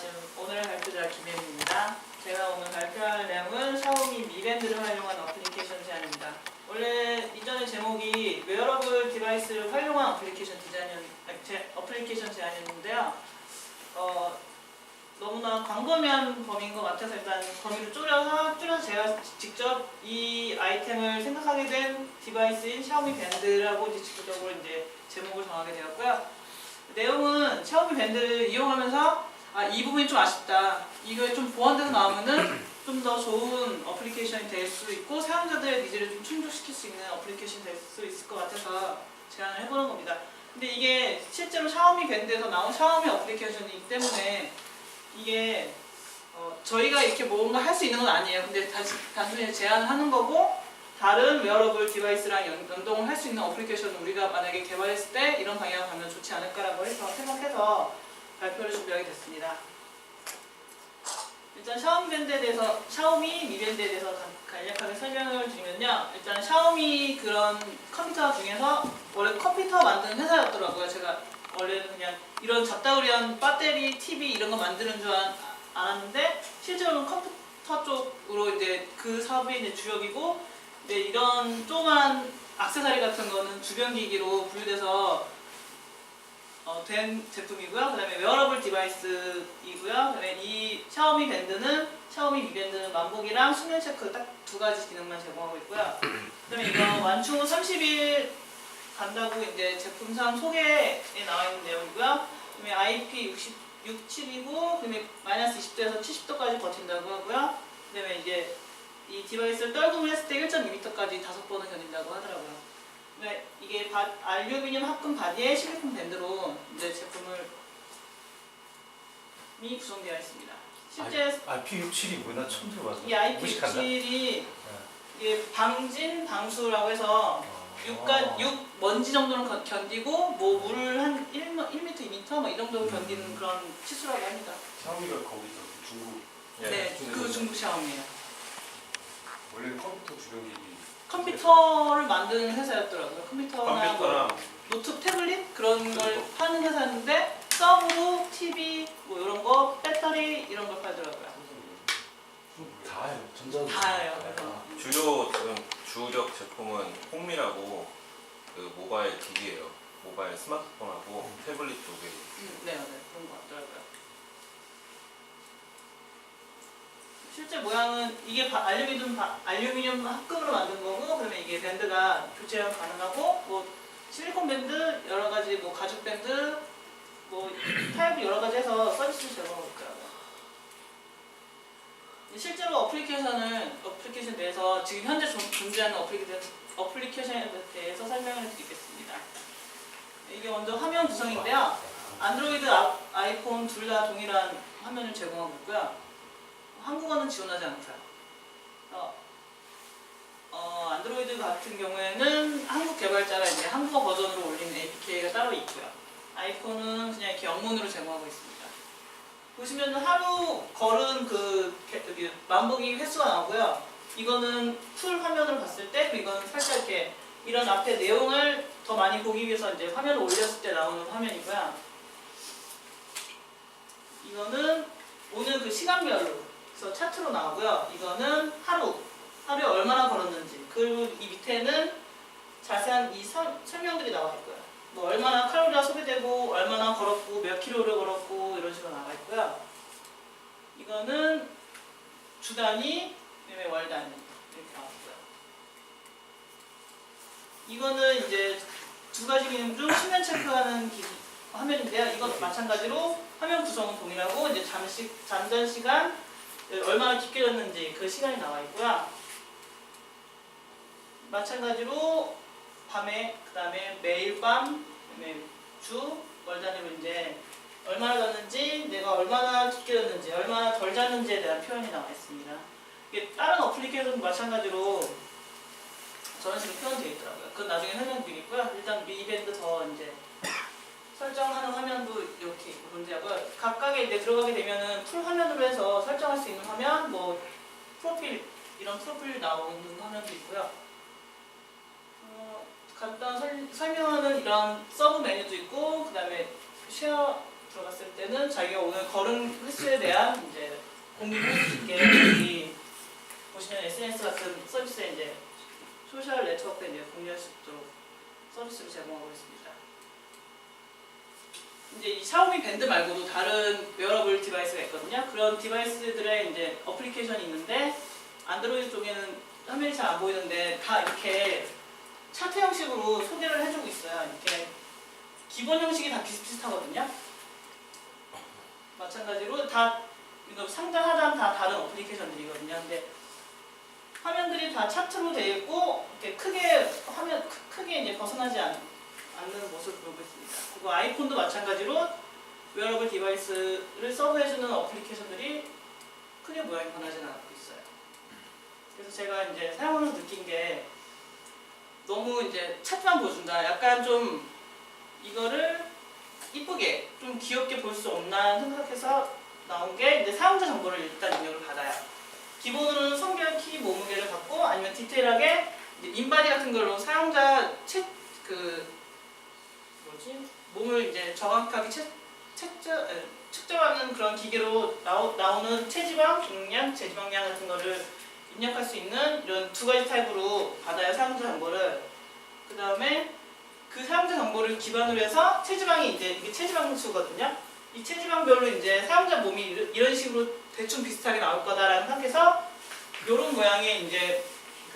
안녕하세요. 오늘 발표자 김혜민입니다. 제가 오늘 발표할 내용은 샤오미 미밴드를 활용한 어플리케이션 제안입니다. 원래 이전의 제목이 웨어러블 디바이스를 활용한 어플리케이션 제안이었는데요. 너무나 광범위한 범위인 것 같아서 일단 범위를 줄여서 제가 직접 이 아이템을 생각하게 된 디바이스인 샤오미 밴드라고 이제 직접적으로 이제 제목을 정하게 되었고요. 내용은 샤오미 밴드를 이용하면서 이 부분이 좀 아쉽다. 이거에 좀 보완돼서 나오면은 좀 더 좋은 어플리케이션이 될 수 있고 사용자들의 니즈를 좀 충족시킬 수 있는 어플리케이션이 될 수 있을 것 같아서 제안을 해보는 겁니다. 근데 이게 실제로 샤오미 밴드에서 나온 샤오미 어플리케이션이기 때문에 이게 저희가 이렇게 뭔가 할 수 있는 건 아니에요. 근데 단순히 제안을 하는 거고 다른 웨어러블 디바이스랑 연동을 할 수 있는 어플리케이션을 우리가 만약에 개발했을 때 이런 방향으로 가면 좋지 않을까라고 해서 생각해서 발표를 준비하게 됐습니다. 일단 샤오미 미 밴드에 대해서 간략하게 설명을 드리면요. 일단 샤오미 그런 컴퓨터 중에서 원래 컴퓨터 만드는 회사였더라고요. 제가 원래는 그냥 이런 잡다구리한 배터리, TV 이런 거 만드는 줄 알았는데 실제로는 컴퓨터 쪽으로 이제 그 사업이 이제 주력이고, 근데 이런 조그만 액세서리 같은 거는 주변 기기로 분류돼서 된 제품이고요. 그 다음에 웨어러블 디바이스이고요. 그 다음에 이 샤오미 미 밴드는 만복이랑 수면 체크 딱 두 가지 기능만 제공하고 있고요. 그 다음에 이거 완충 후 30일 간다고 이제 제품상 소개에 나와 있는 내용이고요. 그 다음에 IP67이고, 그 다음에 마이너스 20도에서 70도까지 버틴다고 하고요. 그 다음에 이제 이 디바이스를 떨굼을 했을 때 1.2m까지 5번을 견딘다고 하더라고요. 네, 이게 알루미늄 합금 바디에 실리콘 밴드로 이제 제품을 구성되어 있습니다. 실제 IP67이 뭐나 처음 들어봐서 이 IP67이 이게 방진 방수라고 해서 육 먼지 정도는 견디고 뭐 물을 한 1m, 2m 뭐 이 정도 견디는 그런 치수라고 합니다. 샤오미가 거기서 중국. 네, 그 중국 샤오미예요. 원래는 컴퓨터 주변 기기. 컴퓨터를 만드는 회사였더라고요. 컴퓨터나 컴퓨터랑 노트 태블릿 그런 걸 파는 회사였는데 서브, TV 뭐 이런 거, 배터리 이런 걸 팔더라고요. 다예요. 전자도 다예요. 그래서 주력 제품은 홍미라고 그 모바일 기기예요. 모바일 스마트폰하고 태블릿 쪽에. 네, 그런 거 같더라고요. 실제 모양은 이게 알루미늄 합금으로 만든 거고, 그다음에 이게 밴드가 교체 가능하고, 뭐 실리콘 밴드 여러 가지, 뭐 가죽 밴드, 뭐 타입 여러 가지 해서 서비스를 제공하고 있더라고요. 실제로 어플리케이션 내에서 지금 현재 존재하는 어플리케이션에 대해서 설명을 드리겠습니다. 이게 먼저 화면 구성인데요. 안드로이드, 아이폰 둘 다 동일한 화면을 제공하고 있고요. 한국어는 지원하지 않고요. 안드로이드 같은 경우에는 한국 개발자가 이제 한국어 버전으로 올리는 APK가 따로 있고요. 아이폰은 그냥 이렇게 영문으로 제공하고 있습니다. 보시면 하루 걸은 만보기 횟수가 나오고요. 이거는 풀 화면을 봤을 때, 이거는 살짝 이렇게 이런 앞에 내용을 더 많이 보기 위해서 이제 화면을 올렸을 때 나오는 화면이고요. 이거는 오늘 그 시간별로 그래서 차트로 나오고요. 이거는 하루에 얼마나 걸었는지, 그리고 이 밑에는 자세한 이 설명들이 나와 있고요. 뭐 얼마나 칼로리가 소비되고, 얼마나 걸었고, 몇 킬로를 걸었고 이런 식으로 나와 있고요. 이거는 주 단위, 그다음에 월 단위 이렇게 나왔고요. 이거는 이제 두 가지 기능 중 수면 체크하는 화면인데요. 이것도 마찬가지로 화면 구성은 동일하고 이제 잠전 시간 얼마나 깊게 잤는지 그 시간이 나와 있고요. 마찬가지로 밤에, 그 다음에 매일 밤, 그다음에 주, 월 단위로 이제 얼마나 잤는지, 내가 얼마나 깊게 잤는지, 얼마나 덜 잤는지에 대한 표현이 나와 있습니다. 이게 다른 어플리케이션도 마찬가지로 저런 식으로 표현되어 있더라고요. 그건 나중에 설명드리겠고요. 일단 미밴드 더 이제 설정하는 화면도 이렇게 존재하고요. 각각에 이제 들어가게 되면은 풀 화면으로 해서 설정할 수 있는 화면, 뭐 프로필, 이런 프로필 나오는 화면도 있고요. 간단 설명하는 이런 서브 메뉴도 있고, 그 다음에 쉐어 들어갔을 때는 자기가 오늘 걸은 횟수에 대한 이제 공유를 할 수 있게 여기 보시면 SNS 같은 서비스에 이제 소셜 네트워크에 이제 공유할 수 있도록 서비스를 제공하고 있습니다. 이제 이 샤오미 밴드 말고도 다른 웨어러블 디바이스가 있거든요. 그런 디바이스들의 이제 어플리케이션이 있는데 안드로이드 쪽에는 화면이 잘 안 보이는데 다 이렇게 차트 형식으로 소개를 해주고 있어요. 이렇게 기본 형식이 다 비슷비슷하거든요. 마찬가지로 다 이거 상단 하단 다 다른 어플리케이션들이거든요. 근데 화면들이 다 차트로 되어 있고 이렇게 크게 화면 크게 이제 벗어나지 않는 모습을 보고 있습니다. 그리고 아이폰도 마찬가지로 웨어러블 디바이스를 서브해주는 어플리케이션들이 크게 모양이 변하지는 않고 있어요. 그래서 제가 이제 사용하면서 느낀 게 너무 이제 차트만 보여준다. 약간 좀 이거를 이쁘게 좀 귀엽게 볼 수 없나 생각해서 나온 게 이제 사용자 정보를 일단 입력을 받아요. 기본으로는 성별, 키, 몸무게를 받고 아니면 디테일하게 이제 인바디 같은 걸로 사용자 몸을 이제 정확하게 측정하는 그런 기계로 나오는 체지방, 중량, 제지방량 같은 거를 입력할 수 있는 이런 두 가지 타입으로 받아요, 사용자 정보를. 그 다음에 그 사용자 정보를 기반으로 해서 체지방이 이제 이게 체지방 수거든요. 이 체지방별로 이제 사용자 몸이 이런 식으로 대충 비슷하게 나올 거다라는 생각해서 이런 모양의 이제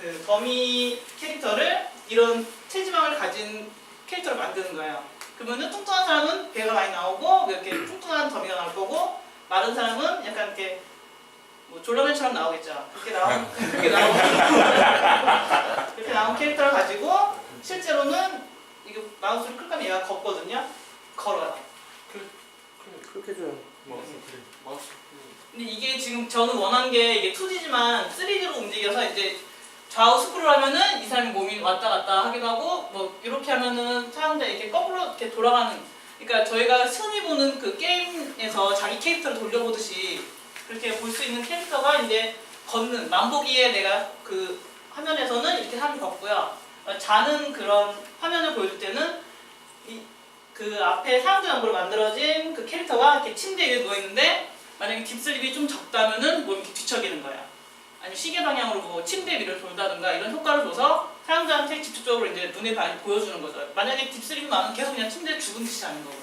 그 더미 캐릭터를 이런 체지방을 가진 캐릭터를 만드는 거예요. 그러면은 뚱뚱한 사람은 배가 많이 나오고 이렇게 뚱뚱한 더미가 나올 거고 마른 사람은 약간 이렇게 뭐 졸라맨처럼 나오겠죠. 그렇게 나온 캐릭터를 가지고 실제로는 이거 마우스를 클릭하면 얘가 걷거든요. 걸어요. 그렇게 좀 마우스 근데 이게 지금 저는 원한 게 이게 2D지만 3D로 움직여서 이제 좌우 스크롤 하면은 이 사람의 몸이 왔다 갔다 하기도 하고 뭐 이렇게 하면은 사용자 이렇게 거꾸로 이렇게 돌아가는, 그러니까 저희가 흔히 보는 그 게임에서 자기 캐릭터를 돌려보듯이 그렇게 볼 수 있는 캐릭터가 이제 걷는 만보기에 내가 그 화면에서는 이렇게 사람이 걷고요. 자는 그런 화면을 보여줄 때는 그 앞에 사용자 정보로 만들어진 그 캐릭터가 이렇게 침대 위에 누워 있는데 만약에 딥슬립이 좀 적다면은 몸이 이렇게 뒤척이는 거야. 아니면 시계 방향으로 뭐 침대 위를 돌다든가 이런 효과를 줘서 사용자한테 직접적으로 이제 눈에 보여주는 거죠. 만약에 딥슬립이 많으면 계속 그냥 침대에 죽은 듯이 자는 거고요.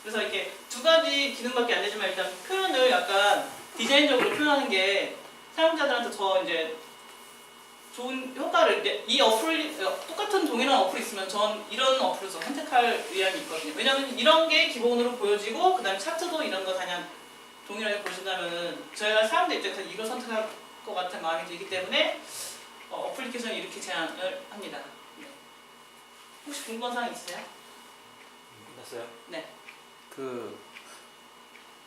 그래서 이렇게 두 가지 기능밖에 안 되지만 일단 표현을 약간 디자인적으로 표현하는 게 사용자들한테 더 이제 좋은 효과를, 이제 이 어플 똑같은 동일한 어플이 있으면 전 이런 어플을 선택할 의향이 있거든요. 왜냐면 이런 게 기본으로 보여지고 그 다음에 차트도 이런 거 그냥 동일하게 보신다면은 저희가 사용자 입장에서 이걸 선택할 것 같은 마음이 들기 때문에 어플리케이션을 이렇게 제안을 합니다. 네. 혹시 궁금한 사항 있으세요? 끝났어요? 네. 그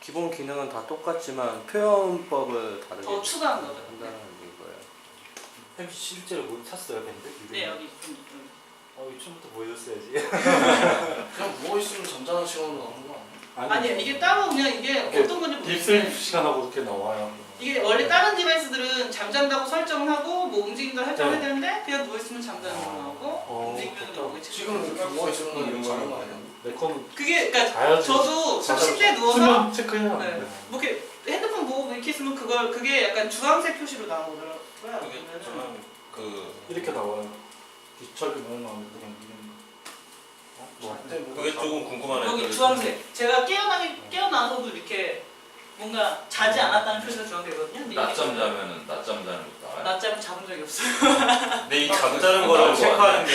기본 기능은 다 똑같지만 표현법을 다르게 더 추가한 거죠. 한다는 이거예요. 햄 실제로 뭐 샀어요 밴드? 네, 여기 좀. 이거 처음부터 보여줬어야지. 그냥 누워있으면 잠자는 시간으로 나오는 거 아니야? 아니요, 이게 따로 그냥 이게 어떤 건지 딥슬립 모르겠는데 시간하고 이렇게 나와요. 이게 원래 다른 디바이스들은 잠잔다고 설정을 하고 뭐 움직인다고 설정을 해야 되는데 그냥 누워있으면 잠자는 거 나오고 움직이면 나오고 지금 이렇게 누워있으면 자는 거 아니야? 내 거는 그게 그러니까 자야지. 저도 자자. 침대에 누워서 수면 체크해야 네. 돼. 뭐 이렇게 핸드폰 보고 이렇게 있으면 그게 약간 주황색 표시로 나오더라고요. 그게 저는 그 이렇게 나와요. 뒤척이 너무 마음에 들어. 그게 조금 궁금하네요. 여기 그래서 주황색. 제가 깨어나서도 이렇게 뭔가 자지 않았다는 표시가 주황색이거든요. 근데 낮잠 자면은 낮잠 자는 것도 알아요? 낮잠을 잡은 적이 없어요. 근데 이 잠자는 거를 체크하는 게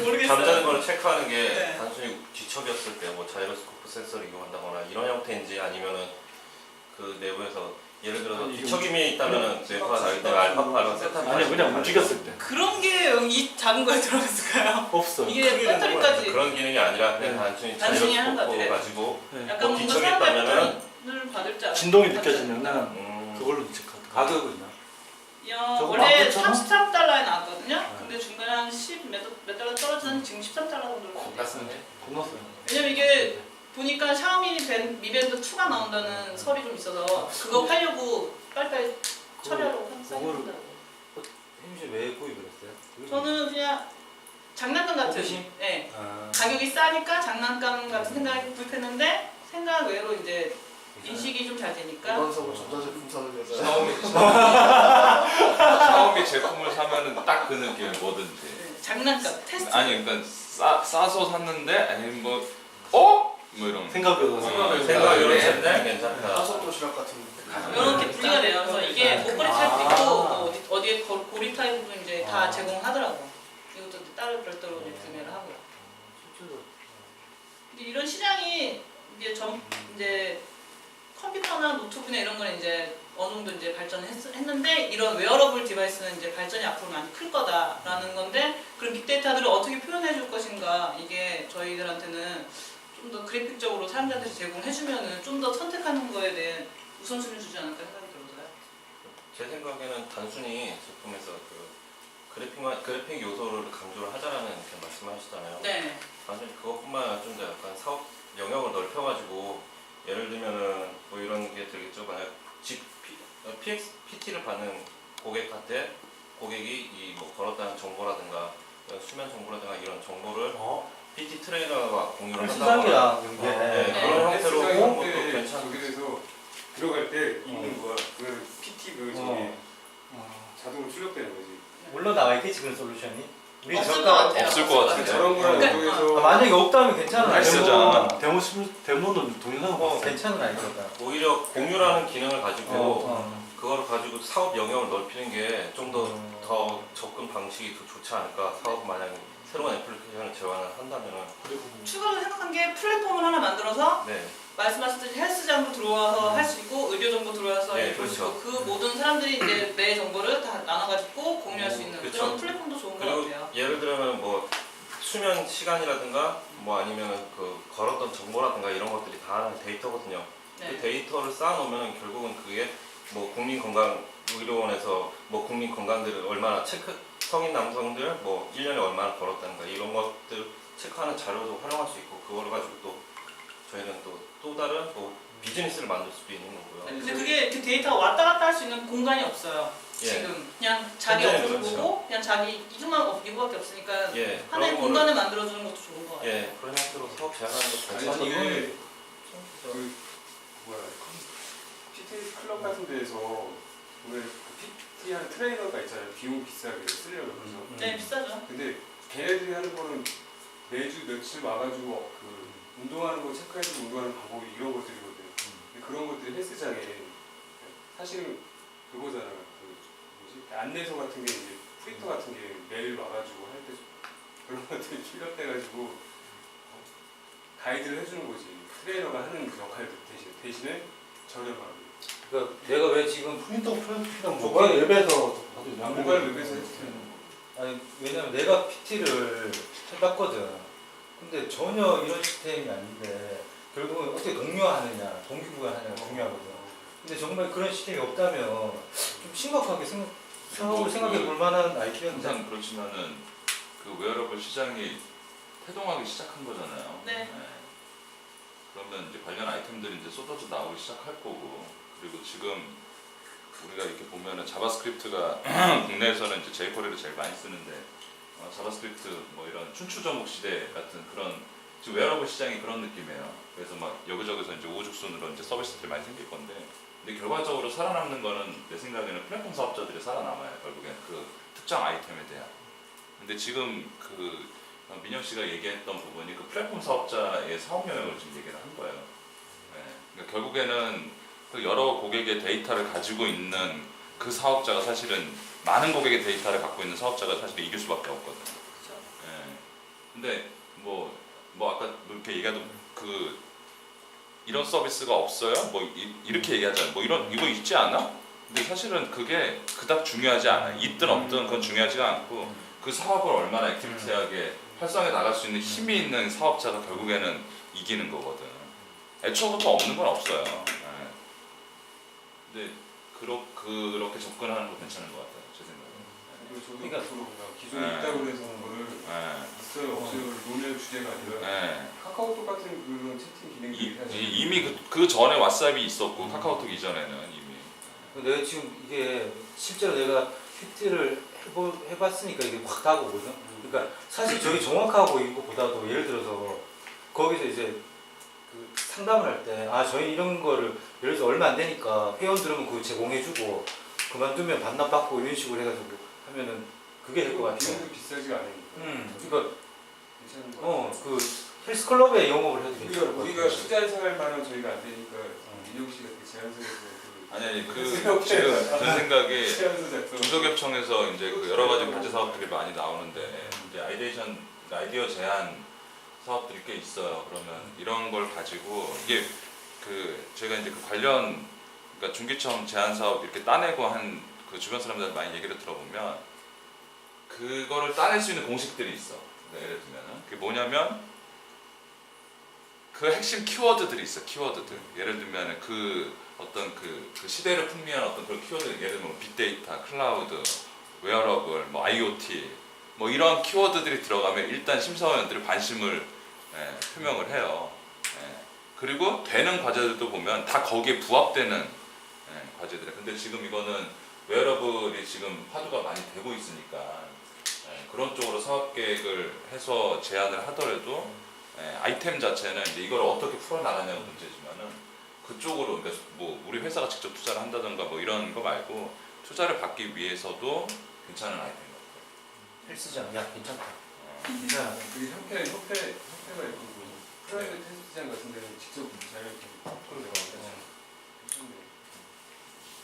모르겠어요. 잠자는 거를 체크하는 게 네. 단순히 뒤척였을 때 뭐 자이로스코프 센서를 이용한다거나 이런 형태인지 아니면은 그 내부에서 예를 들어서 아니, 뒤척임이 있다면은 뇌파가 다르기 때문에 알파파랑 세타파 아니 그냥 움직였을 때 그런 게 이 작은 거에 들어갔을까요? 없어. 이게 배터리까지 그런 기능이 아니라 그냥 네. 단순히 하는 자이로스코프 거지. 가지고 네. 약간 뭔가 뒤척이 사용자 있다면은 입장을 받을 줄 진동이 느껴지면은 그 그걸로 이제 가격은 있나? 야, 저거 원래 19,000원? 33달러에 나왔거든요. 네. 근데 중간에 한 10 몇 달러 떨어져서 지금 13달러 정도. 낯선데? 고맙어요. 왜냐면 이게 보니까 샤오미 미밴드 2가 나온다는 설이 좀 있어서 그거 팔려고 빨리빨리 처리하려고 그거를 햄씨 왜 구입을 했어요? 저는 그냥 장난감 같은. 호기심? 네. 아, 가격이 싸니까 장난감 같은 생각에 구입했는데 생각 외로 이제 인식이 좀 잘 되니까 일반적으로 전자제품 사는 여자. 샤오미 제품을 사면은 딱 그 느낌이에요. 뭐든지. 네, 장난감 테스트. 아니 그러니까 싸서 샀는데 아니 뭐 어? 뭐 이런. 생각이 없어서. 생각이 괜찮네. 괜찮다. 화성 도시락 같은 거. 이렇게 분리가 돼요. 그래서 이게 목걸이 타입도 있고 뭐 어디에 고리 타입도 이제 다 제공하더라고. 이것도 이제 따로 별도로 이제 구매를 하고요. 근데 이런 시장이 이제 컴퓨터나 노트북이나 이런 거는 이제 어느 정도 이제 발전했는데 이런 웨어러블 디바이스는 이제 발전이 앞으로 많이 클 거다라는 건데 그런 빅데이터들을 어떻게 표현해 줄 것인가 이게 저희들한테는 좀 더 그래픽적으로 사람들한테 제공해주면은 좀 더 선택하는 거에 대해 우선순위를 주지 않을까 생각이 들어서요. 제 생각에는 단순히 제품에서 그래픽 요소를 강조를 하자라는 그런 말씀을 하시잖아요. 네. 단순히 그것뿐만 아니라 좀 더 약간 사업 영역을 넓혀가지고 예를 들면은 뭐 이런 게 되겠죠. 만약 PT를 받는 고객한테 고객이 이 뭐 걸었다는 정보라든가 수면 정보라든가 이런 정보를 PT 트레이너가 공유를 한다거나 수상이랑 연계. 네, 네. 그런 형태로 헬스장 하는 것도 때 괜찮고 저기에서 들어갈 때 있는 거야. 그거는 PT 그 저기 자동으로 출력되는 거지. 물론 나와 있겠지 그런 솔루션이. 우리 없을 것 같아요. 없을 것 같은데. 저런 거랑 그러니까, 이쪽에서 만약에 없다면 괜찮은 할 아이디어다. 쓰잖아. 데모는 동영상 봤어. 괜찮은 아이디어다. 오히려 공유라는 기능을 가지고 어. 그걸 가지고 사업 영역을 넓히는 게 좀 더 접근 방식이 더 좋지 않을까. 사업 만약에 새로운 애플리케이션을 제안을 한다면은 추가로 생각한 게 플랫폼을 하나 만들어서 네, 말씀하셨듯이 헬스장도 들어와서 할 수 있고 의료 정보 들어와서 네, 볼 수 그렇죠. 있고 그 모든 사람들이 이제 내 정보를 다 나눠가지고 공유할 수 있는 그렇죠. 그런 플랫폼도 좋은 것 그리고 같아요. 예를 들면 뭐 수면 시간이라든가 뭐 아니면 그 걸었던 정보라든가 이런 것들이 다 하나의 데이터거든요. 그 네. 데이터를 쌓아놓으면 결국은 그게 뭐 국민건강의료원에서 뭐 국민건강들을 얼마나 성인 남성들 뭐 1년에 얼마나 걸었다는가 이런 것들 체크하는 자료도 활용할 수 있고 그거를 가지고 또 저희는 또 다른 뭐 비즈니스를 만들 수도 있는 거고요. 근데 그게 그 데이터가 왔다 갔다 할 수 있는 공간이 없어요. 예. 지금 그냥 자기 현재는 어플을 그렇죠. 보고 그냥 자기 이거밖에 없으니까 예, 하나의 그런 공간을 만들어주는 것도 좋은 것 같아요. 예, 그런 형태로 사업 제안하는 것도 아니 괜찮고 저게 그 뭐야 PT 클럽 같은 데에서 보면 PT 하는 트레이너가 있잖아요. 비용 비싸게 쓰려고 그래서. 네, 비싸죠. 근데 걔네들이 하는 거는 매주 며칠 와가지고 그 운동하는 거 체크해주고 운동하는 방법 이런 것들이거든요. 근데 그런 것들이 헬스장에 사실은 그거잖아요. 그 뭐지 안내서 같은 게 이제 프린터 같은 게 매일 와가지고 할 때 그런 것들이 출력돼가지고 가이드를 해주는 거지. 트레이너가 하는 역할 대신에 저렴하게. 그러니까 내가 왜 지금 프린터랑 모바일 앱에서 봐도 모바일 웹에서 해주세요. 아니 왜냐면 내가 PT를 해봤거든. 근데 전혀 이런 시스템이 아닌데 결국은 어떻게 독려하느냐, 동기부여하느냐가 중요하거든. 근데 정말 그런 시스템이 없다면 좀 심각하게 생각해 볼 만한 아이디어인데. 항상 그렇지만은 그 웨어러블 시장이 태동하기 시작한 거잖아요. 네. 그러면 이제 관련 아이템들이 이제 쏟아져 나오기 시작할 거고, 그리고 지금 우리가 이렇게 보면은 자바스크립트가 국내에서는 이제 jQuery를 제일 많이 쓰는데 자바스크립트 뭐 이런 춘추전국 시대 같은 그런 지금 웨어러블 시장이 그런 느낌이에요. 그래서 막 여기저기서 이제 우후죽순으로 이제 서비스들이 많이 생길 건데, 근데 결과적으로 살아남는 거는 내 생각에는 플랫폼 사업자들이 살아남아요. 결국엔 그 특정 아이템에 대한. 근데 지금 그 민영 씨가 얘기했던 부분이 그 플랫폼 사업자의 사업 영역을 지금 얘기를 한 거예요. 네. 그러니까 결국에는 그 여러 고객의 데이터를 가지고 있는 그 사업자가 사실은 많은 고객의 데이터를 갖고 있는 사업자가 사실 이길 수밖에 없거든요. 그렇죠. 네. 근데 뭐 아까 이렇게 얘기해도 그 이런 서비스가 없어요? 뭐 이렇게 얘기하잖아요. 뭐 이거 있지 않아? 근데 사실은 그게 그닥 중요하지 않아요. 있든 없든 그건 중요하지가 않고 그 사업을 얼마나 액티비티하게 활성화해 나갈 수 있는 힘이 있는 사업자가 결국에는 이기는 거거든. 애초부터 없는 건 없어요. 네. 근데 그렇게 접근하는 거 괜찮은 것 같아요. 제 생각에. 그리고 저도 그러니까 앞으로 기존에 네. 있다고 해서 그거를 네. 있어요 없어요 논의 주제가 아니라 네. 카카오톡 같은 그런 채팅 기능들이 사실 이미 그 전에 왓츠앱이 있었고 카카오톡 이전에는 이미. 내가 지금 이게 실제로 내가 PT를 해봤으니까 이게 확 다가오거든. 그러니까 사실 저기 정확하고 이거보다도 예를 들어서 거기서 이제 그 상담을 할 때 아 저희 이런 거를 예를 들어서 얼마 안 되니까 회원 들으면 그거 제공해주고 그만두면 반납받고 이런 식으로 해가지고 하면은 그게 될 것 같아요. 비용도 비싸지가 않으니까. 그러니까 괜찮은 것 같아요. 그 헬스클럽에 영업을 해도 괜찮을 것 우리가 같아요. 투자해서 할 만한 저희가 안 되니까 민혁 씨가 그 제안서에서 아니 그 지금 제 생각에 제안서 작성. 중소기업청에서 이제 그 여러 가지 과제 사업들이 많이 나오는데 이제 아이디어 제안 사업들이 꽤 있어요. 그러면 이런 걸 가지고 이게 그 저희가 이제 그 관련 그러니까 중기청 제안 사업 이렇게 따내고 한 그 주변 사람들 많이 얘기를 들어보면 그거를 따낼 수 있는 공식들이 있어. 그러니까 예를 들면은 그게 뭐냐면 그 핵심 키워드들이 있어. 키워드들. 예를 들면은 그 어떤 그 시대를 풍미한 어떤 그런 키워드, 예를 들면 빅데이터, 클라우드, 웨어러블, 뭐 IoT, 뭐 이런 키워드들이 들어가면 일단 심사위원들이 관심을 표명을 해요. 그리고 되는 과제들도 보면 다 거기에 부합되는 과제들이에요. 근데 지금 이거는 웨어러블이 지금 화두가 많이 되고 있으니까 그런 쪽으로 사업 계획을 해서 제안을 하더라도 아이템 자체는 이제 이걸 어떻게 풀어나가냐가 문제지만은 그쪽으로 그러니까 뭐 우리 회사가 직접 투자를 한다던가 뭐 이런 거 말고 투자를 받기 위해서도 괜찮은 아이템 같아요. 헬스장 야 괜찮다. 괜찮아. 그 협회가 있고 프라이빗 헬스장 같은 데는 직접 잘 풀어내가지고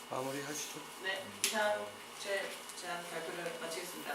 마무리 하시죠. 네, 이상 제 제안 발표를 마치겠습니다.